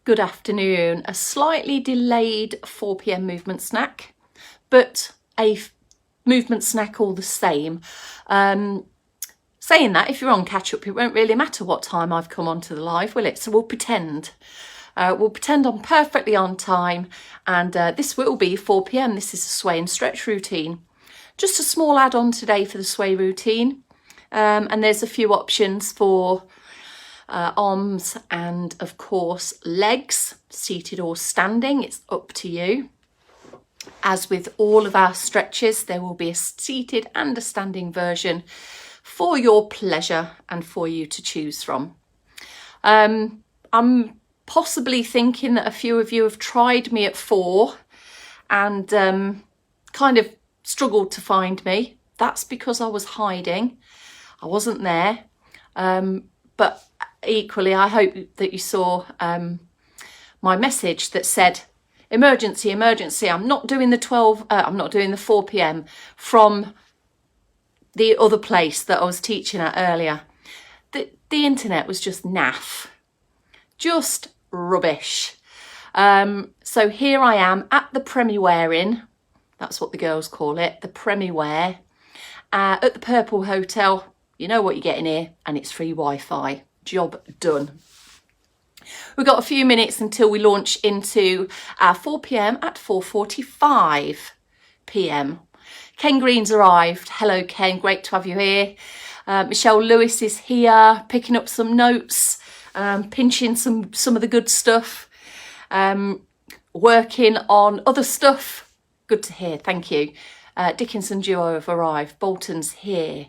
good afternoon. A slightly delayed 4 p.m. movement snack, but a movement snack all the same. Saying that, if you're on catch up, it won't really matter what time I've come onto the live, will it? So we'll pretend. We'll pretend I'm perfectly on time, and this will be 4 p.m. This is a sway and stretch routine. Just a small add-on today for the sway routine, and there's a few options for arms and of course legs, seated or standing. It's up to you. As with all of our stretches, there will be a seated and a standing version for your pleasure and for you to choose from. I'm possibly thinking that a few of you have tried me at 4 and kind of struggled to find me. That's because I was hiding. I wasn't there. But equally, I hope that you saw my message that said, emergency, emergency. I'm not doing the 4 p.m. from the other place that I was teaching at earlier. The internet was just naff. Just rubbish. So here I am at the Premiere Inn. That's what the girls call it, the Premiere, at the Purple Hotel. You know what you're getting here, and it's free Wi-Fi. Job done. We've got a few minutes until we launch into our 4 p.m. at 4:45 p.m. Ken Green's arrived. Hello, Ken. Great to have you here. Michelle Lewis is here, picking up some notes, pinching some of the good stuff, working on other stuff. Good to hear. Thank you. Dickinson duo have arrived. Bolton's here.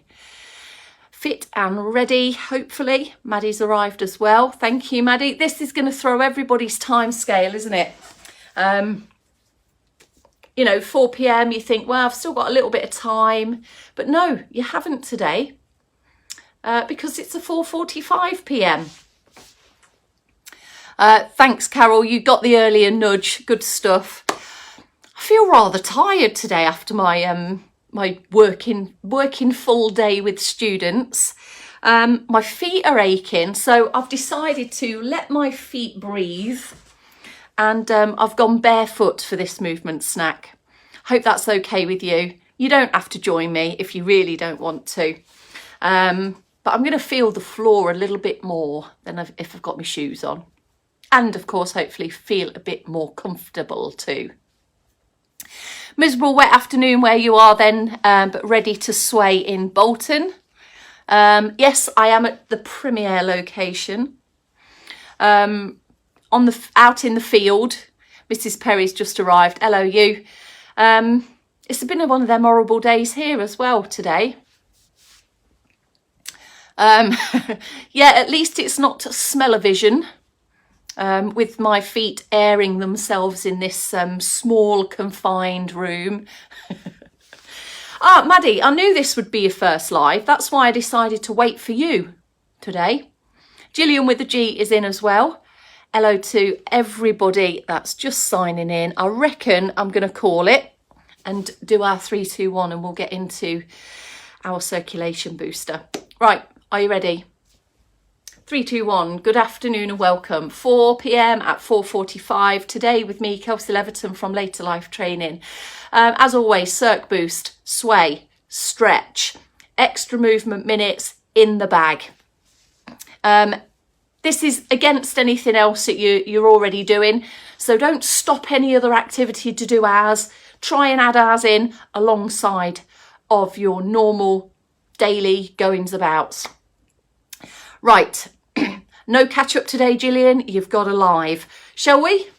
Fit and ready, hopefully. Maddie's arrived as well. Thank you, Maddie. This is going to throw everybody's time scale, isn't it? 4 p.m, you think, well, I've still got a little bit of time. But no, you haven't today, because it's a 4:45 p.m. Thanks, Carol. You got the earlier nudge. Good stuff. I feel rather tired today after my my working full day with students. My feet are aching, so I've decided to let my feet breathe, and I've gone barefoot for this movement snack. Hope that's okay with you. You don't have to join me if you really don't want to, but I'm going to feel the floor a little bit more than if I've got my shoes on, and of course hopefully feel a bit more comfortable too. Miserable wet afternoon where you are then, but ready to sway in Bolton. Yes, I am at the Premiere location. Out in the field. Mrs. Perry's just arrived. Hello, you. It's been one of them horrible days here as well today. Yeah, at least it's not smell-o-vision. With my feet airing themselves in this small confined room. Maddie, I knew this would be your first live. That's why I decided to wait for you today. Gillian with the G is in as well. Hello to everybody that's just signing in. I reckon I'm going to call it and do our 3, 2, 1, and we'll get into our circulation booster. Right, are you ready? 3, 2, 1. Good afternoon and welcome. 4 p.m. at 4:45 today with me, Kelsey Leverton from Later Life Training. As always, circ boost, sway, stretch, extra movement minutes in the bag. This is against anything else that you're already doing, so don't stop any other activity to do ours. Try and add ours in alongside of your normal daily goings abouts. Right. No catch up today, Gillian. You've got a live. Shall we?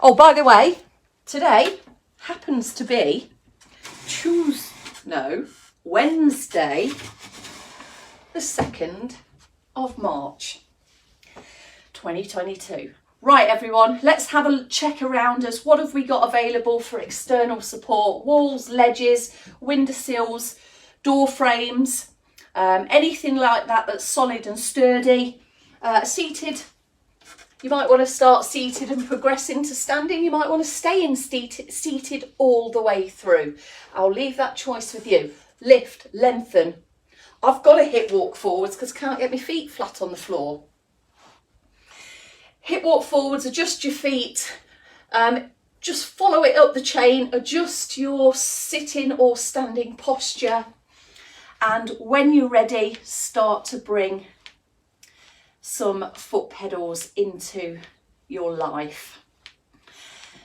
Oh, by the way, today happens to be Wednesday, the 2nd of March, 2022. Right, everyone, let's have a check around us. What have we got available for external support? Walls, ledges, windowsills, door frames, anything like that that's solid and sturdy. Seated, you might want to start seated and progress into standing. You might want to stay in seated all the way through. I'll leave that choice with you. Lift, lengthen. I've got to hip walk forwards because I can't get my feet flat on the floor. Hip walk forwards, adjust your feet, just follow it up the chain, adjust your sitting or standing posture, and when you're ready, start to bring some foot pedals into your life.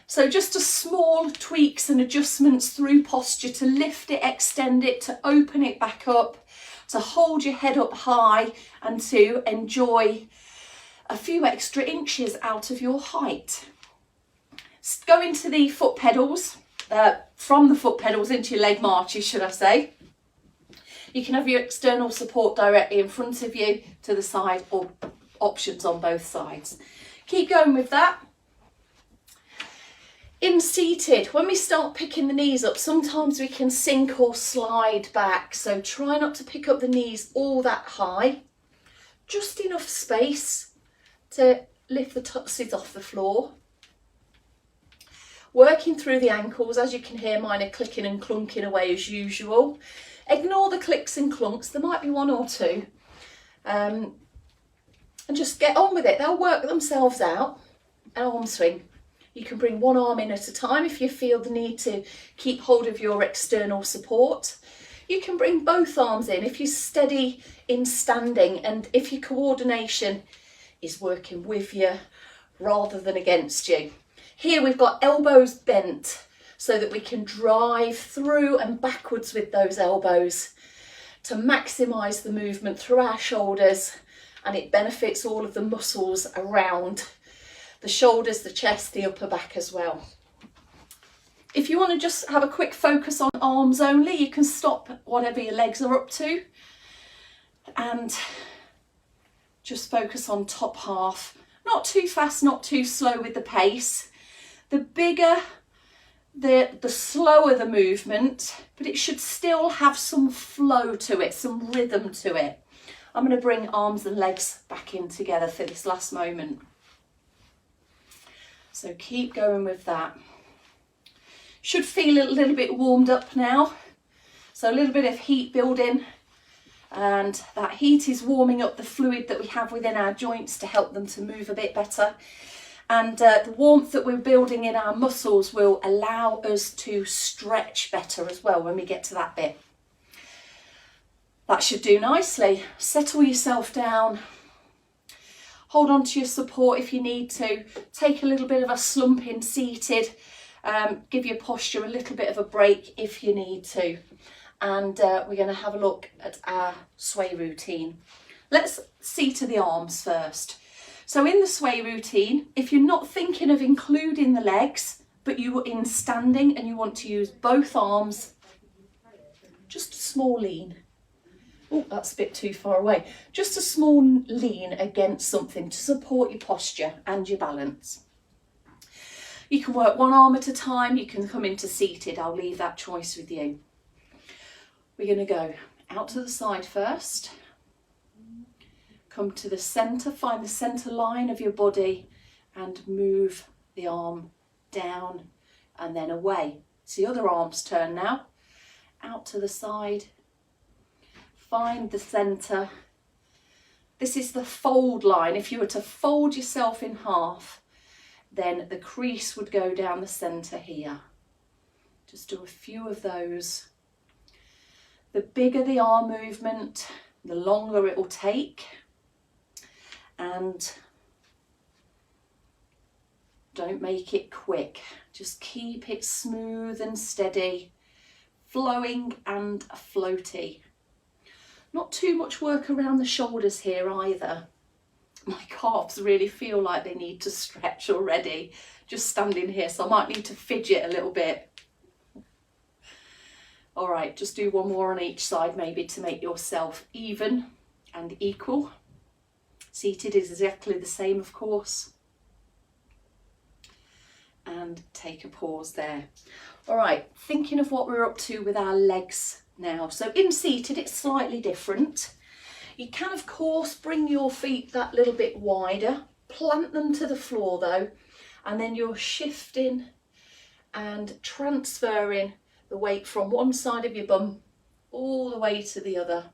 So just a small tweaks and adjustments through posture to lift it, extend it, to open it back up, to hold your head up high, and to enjoy a few extra inches out of your height. Go into the foot pedals, from the foot pedals into your leg marches, should I say. You can have your external support directly in front of you, to the side, or options on both sides. Keep going with that. In seated, when we start picking the knees up, sometimes we can sink or slide back. So try not to pick up the knees all that high. Just enough space to lift the tussies off the floor. Working through the ankles, as you can hear, mine are clicking and clunking away as usual. Ignore the clicks and clunks, there might be one or two. And just get on with it, they'll work themselves out. An arm swing. You can bring one arm in at a time if you feel the need to keep hold of your external support. You can bring both arms in if you're steady in standing and if your coordination is working with you rather than against you. Here we've got elbows bent so that we can drive through and backwards with those elbows to maximise the movement through our shoulders, and it benefits all of the muscles around the shoulders, the chest, the upper back as well. If you want to just have a quick focus on arms only, you can stop whatever your legs are up to and just focus on top half. Not too fast, not too slow with the pace. The bigger, the slower the movement, but it should still have some flow to it, some rhythm to it. I'm going to bring arms and legs back in together for this last moment. So keep going with that. Should feel a little bit warmed up now. So a little bit of heat building, and that heat is warming up the fluid that we have within our joints to help them to move a bit better. And the warmth that we're building in our muscles will allow us to stretch better as well when we get to that bit. That should do nicely. Settle yourself down. Hold on to your support if you need to. Take a little bit of a slump in seated. Give your posture a little bit of a break if you need to. And we're going to have a look at our sway routine. Let's see to the arms first. So in the sway routine, if you're not thinking of including the legs, but you are in standing and you want to use both arms, just a small lean. Oh, that's a bit too far away. Just a small lean against something to support your posture and your balance. You can work one arm at a time. You can come into seated. I'll leave that choice with you. We're going to go out to the side first. Come to the centre. Find the centre line of your body and move the arm down and then away. It's the other arm's turn now. Out to the side. Find the centre. This is the fold line. If you were to fold yourself in half, then the crease would go down the centre here. Just do a few of those. The bigger the arm movement, the longer it will take. And don't make it quick. Just keep it smooth and steady, flowing and floaty. Not too much work around the shoulders here either. My calves really feel like they need to stretch already, just standing here, so I might need to fidget a little bit. All right, just do one more on each side maybe to make yourself even and equal. Seated is exactly the same, of course. And take a pause there. All right, thinking of what we're up to with our legs now. So in seated, it's slightly different. You can, of course, bring your feet that little bit wider, plant them to the floor though, and then you're shifting and transferring the weight from one side of your bum all the way to the other.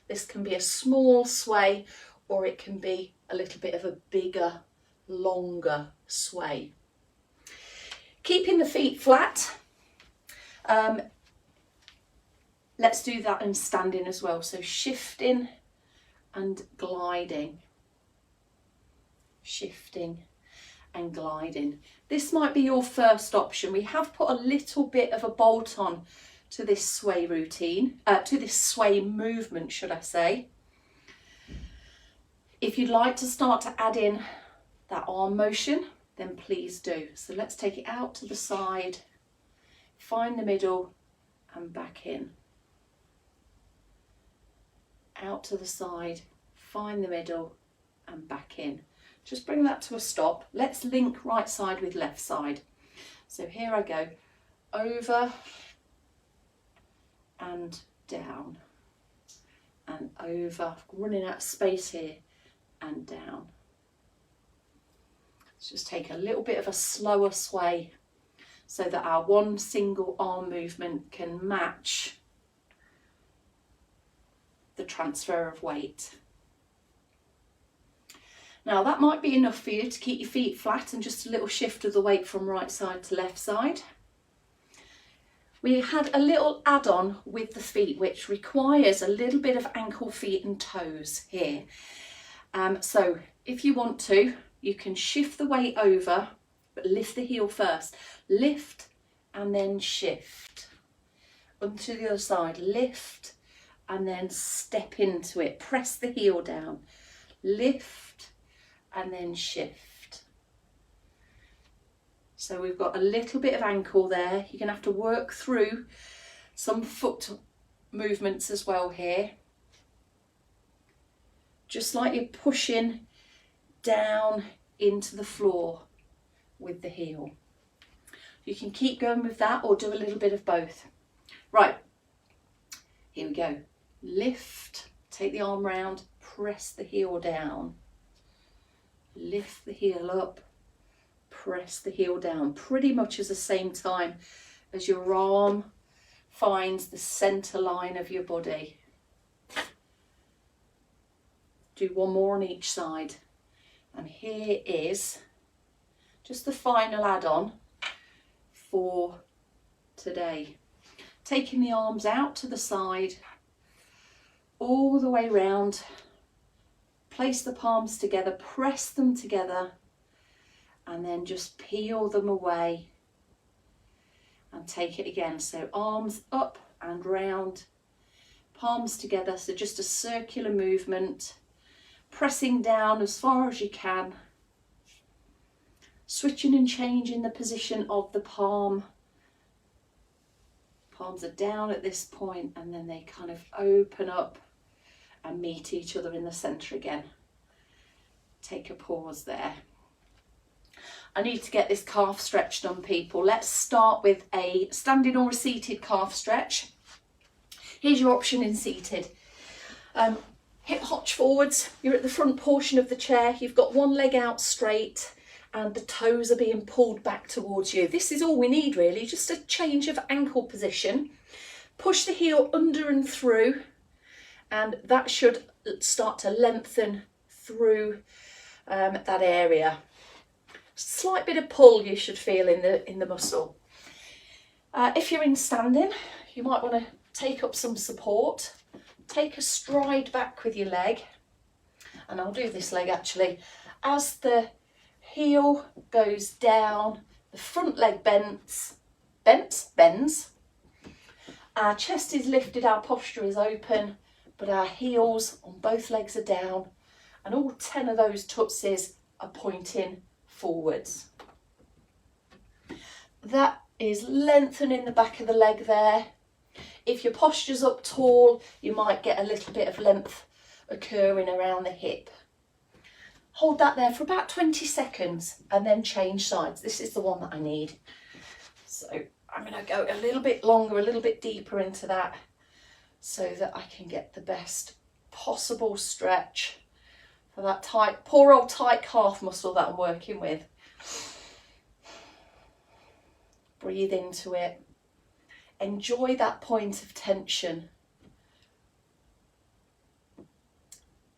This can be a small sway or it can be a little bit of a bigger, longer sway. Keeping the feet flat. Let's do that in standing as well. So shifting and gliding. Shifting and gliding. This might be your first option. We have put a little bit of a bolt on to this sway routine, to this sway movement, should I say. If you'd like to start to add in that arm motion, then please do. So let's take it out to the side, find the middle and back in. Out to the side, find the middle and back in. Just bring that to a stop. Let's link right side with left side. So here I go, over and down and over, running out of space here and down. Let's just take a little bit of a slower sway so that our one single arm movement can match the transfer of weight. Now that might be enough for you to keep your feet flat and just a little shift of the weight from right side to left side. We had a little add-on with the feet which requires a little bit of ankle, feet and toes here. So if you want to, you can shift the weight over, but lift the heel first. Lift and then shift. Onto the other side, lift and then step into it. Press the heel down. Lift and then shift. So we've got a little bit of ankle there. You're going to have to work through some foot movements as well here. Just like you're pushing down into the floor with the heel. You can keep going with that or do a little bit of both. Right, here we go. Lift, take the arm round, press the heel down. Lift the heel up, press the heel down, pretty much at the same time as your arm finds the centre line of your body. Do one more on each side. And here is just the final add-on for today. Taking the arms out to the side, all the way round, place the palms together, press them together, and then just peel them away and take it again. So arms up and round, palms together, so just a circular movement, pressing down as far as you can, switching and changing the position of the palm. Palms are down at this point and then they kind of open up and meet each other in the centre again. Take a pause there. I need to get this calf stretch done, people. Let's start with a standing or a seated calf stretch. Here's your option in seated. Hip hotch forwards, you're at the front portion of the chair, you've got one leg out straight and the toes are being pulled back towards you. This is all we need really, just a change of ankle position. Push the heel under and through and that should start to lengthen through that area. Slight bit of pull you should feel in the muscle. If you're in standing, you might want to take up some support. Take a stride back with your leg, and I'll do this leg actually. As the heel goes down, the front leg bends. Our chest is lifted, our posture is open, but our heels on both legs are down, and all 10 of those tootsies are pointing forwards. That is lengthening the back of the leg there. If your posture's up tall, you might get a little bit of length occurring around the hip. Hold that there for about 20 seconds and then change sides. This is the one that I need. So I'm going to go a little bit longer, a little bit deeper into that so that I can get the best possible stretch for that tight, poor old tight calf muscle that I'm working with. Breathe into it. Enjoy that point of tension.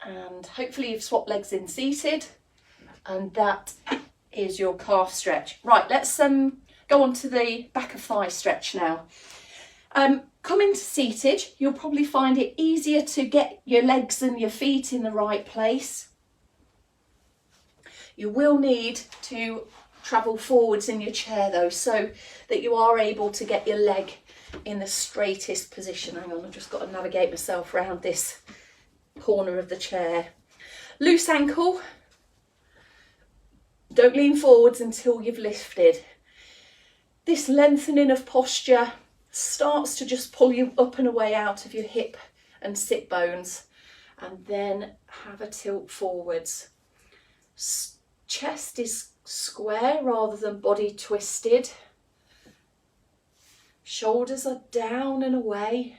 And hopefully you've swapped legs in seated. And that is your calf stretch. Right, let's go on to the back of thigh stretch now. Coming to seated, you'll probably find it easier to get your legs and your feet in the right place. You will need to travel forwards in your chair though, so that you are able to get your leg in the straightest position. Hang on, I've just got to navigate myself around this corner of the chair. Loose ankle. Don't lean forwards until you've lifted. This lengthening of posture starts to just pull you up and away out of your hip and sit bones, and then have a tilt forwards. Chest is square rather than body twisted. Shoulders are down and away,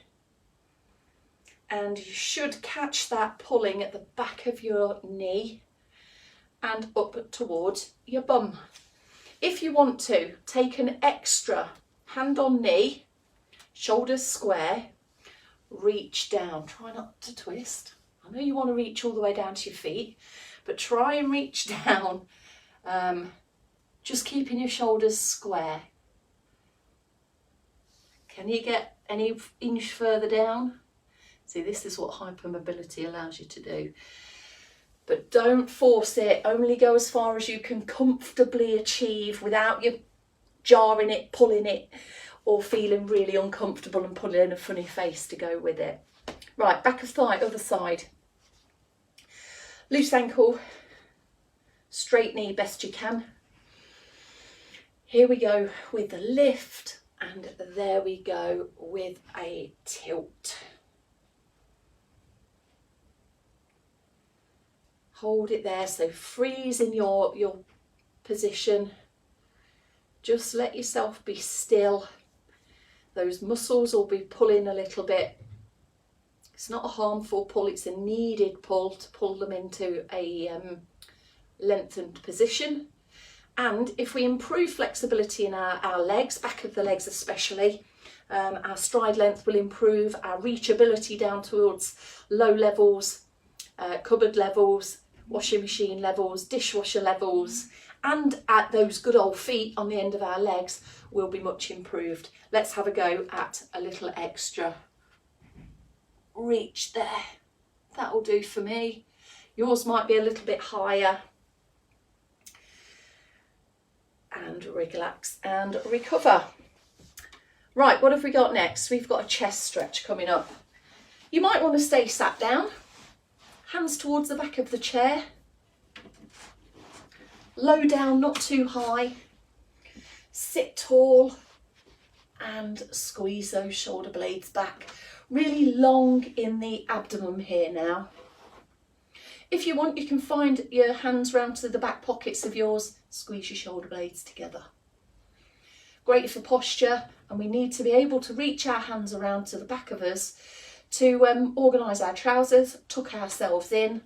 and you should catch that pulling at the back of your knee and up towards your bum. If you want to, take an extra hand on knee, shoulders square, reach down. Try not to twist. I know you want to reach all the way down to your feet, but try and reach down, just keeping your shoulders square. Can you get any inch further down? See, this is what hypermobility allows you to do. But don't force it, only go as far as you can comfortably achieve without you jarring it, pulling it, or feeling really uncomfortable and pulling a funny face to go with it. Right, back of thigh, other side. Loose ankle, straight knee best you can. Here we go with the lift, and there we go with a tilt. Hold it there, so freeze in your position. Just let yourself be still. Those muscles will be pulling a little bit. It's not a harmful pull, it's a needed pull to pull them into a lengthened position. And if we improve flexibility in our legs, back of the legs especially, our stride length will improve, our reachability down towards low levels, cupboard levels, washing machine levels, dishwasher levels, and at those good old feet on the end of our legs will be much improved. Let's have a go at a little extra reach there. That'll do for me. Yours might be a little bit higher. And relax and recover. Right, what have we got next? We've got a chest stretch coming up. You might want to stay sat down, hands towards the back of the chair, low down, not too high, sit tall and squeeze those shoulder blades back. Really long in the abdomen here now. If you want, you can find your hands round to the back pockets of yours, squeeze your shoulder blades together. Great for posture, and we need to be able to reach our hands around to the back of us to organise our trousers, tuck ourselves in,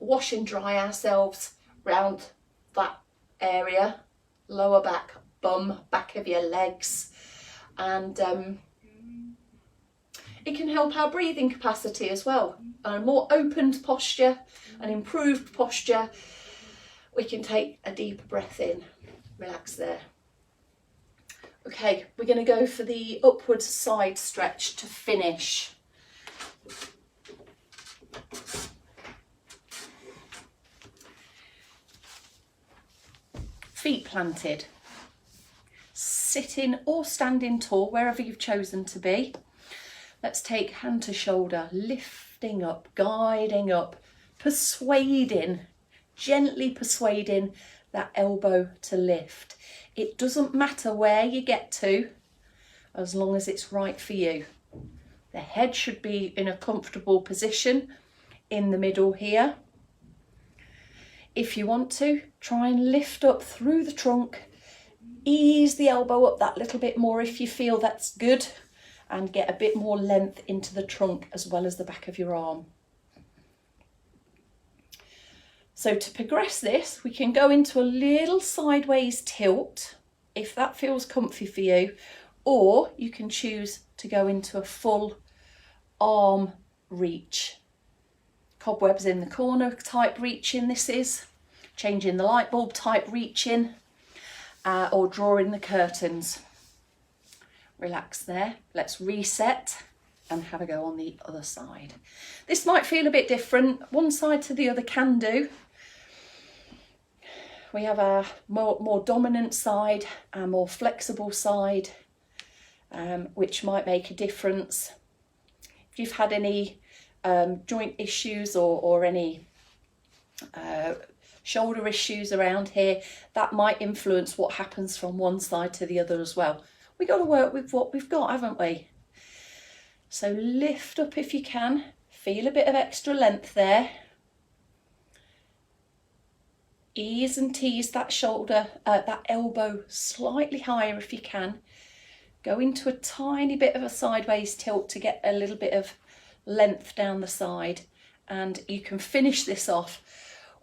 wash and dry ourselves round that area, lower back, bum, back of your legs, and it can help our breathing capacity as well. A more opened posture, an improved posture, we can take a deeper breath in, relax there. Okay, we're going to go for the upward side stretch to finish. Feet planted, sitting or standing tall, wherever you've chosen to be. Let's take hand to shoulder, lifting up, guiding up, persuading, gently persuading that elbow to lift. It doesn't matter where you get to, as long as it's right for you. The head should be in a comfortable position in the middle here. If you want to, try and lift up through the trunk, ease the elbow up that little bit more if you feel that's good, and get a bit more length into the trunk as well as the back of your arm. So to progress this, we can go into a little sideways tilt, if that feels comfy for you, or you can choose to go into a full arm reach. Cobwebs in the corner type reaching this is. changing the light bulb type, reaching, or drawing the curtains. Relax there. Let's reset and have a go on the other side. This might feel a bit different. One side to the other can do. We have our more dominant side, our more flexible side, which might make a difference. If you've had any joint issues or any shoulder issues around here, that might influence what happens from one side to the other as well. We've got to work with what we've got, haven't we? So lift up if you can, feel a bit of extra length there. Ease and tease that shoulder, that elbow slightly higher if you can. Go into a tiny bit of a sideways tilt to get a little bit of length down the side, and you can finish this off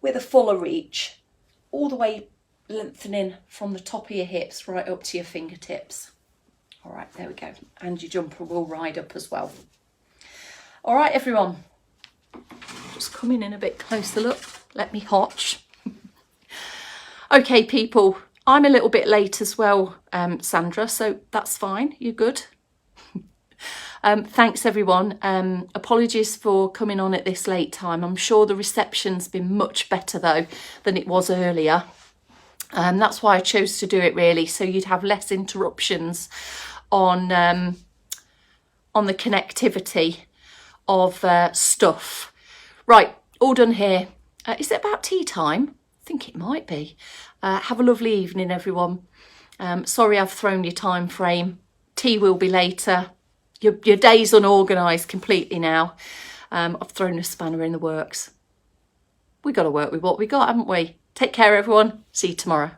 with a fuller reach, all the way lengthening from the top of your hips right up to your fingertips. All right, there we go. And your jumper will ride up as well. All right, everyone. Just coming in a bit closer, look. Let me hotch. Okay, people, I'm a little bit late as well, Sandra, so that's fine. You're good. Thanks, everyone. Apologies for coming on at this late time. I'm sure the reception's been much better, though, than it was earlier. That's why I chose to do it, really, so you'd have less interruptions on the connectivity of stuff. Right, all done here. Is it about tea time? I think it might be. Have a lovely evening, everyone. Sorry I've thrown your time frame. Tea will be later. Your day's unorganised completely now. I've thrown a spanner in the works. We've got to work with what we got, haven't we? Take care, everyone. See you tomorrow.